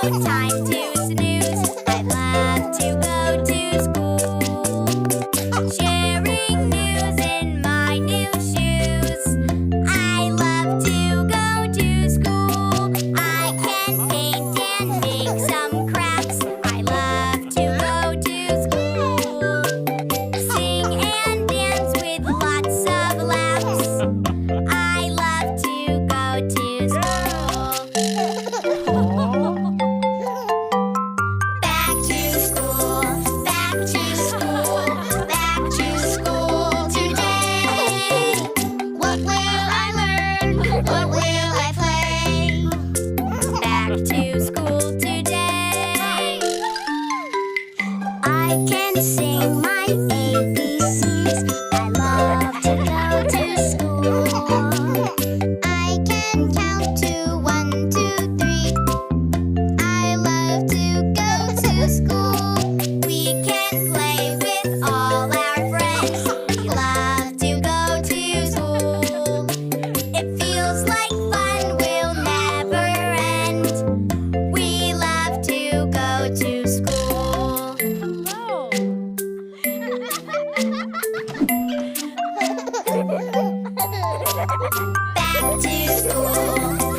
time to snooze. I love to go to school. Sharing news in my new shoes. I love to go to school. I can paint and make some crafts. I love to go to school. Sing and dance with lots of laughs. I love to go to school. Back to school, back to school, back to school today. What will I learn? What will I play? Back to school today. I can sing my ABCs. I love to go to school. I can count to 1, 2, 3. I love to go to school. We can play with all our friends. We love to go to school. It feels like fun will never end. We love to go to school. Back to school,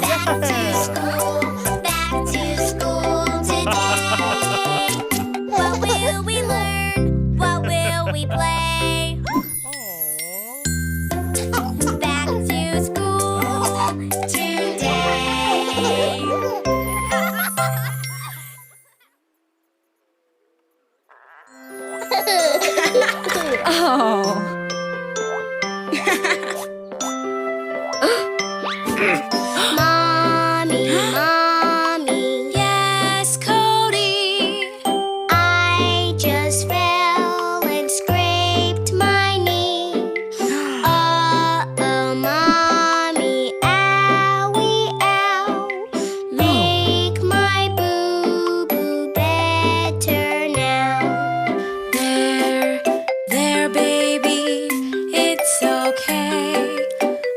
back to school, back to school today. What will we learn? What will we play? Back to school today. Oh. Mommy, Mommy. Yes, Cody. I just fell and scraped my knee. Uh-oh, Mommy, owie, ow. Make my boo-boo better now. There, baby, it's okay.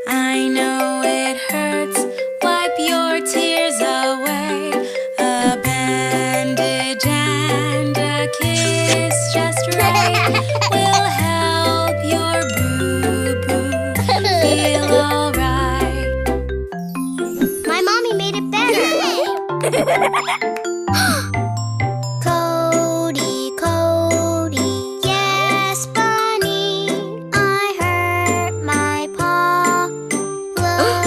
I know it hurts. Wipe your tears away. A bandage and a kiss just right will help your boo-boo feel alright. My mommy made it better.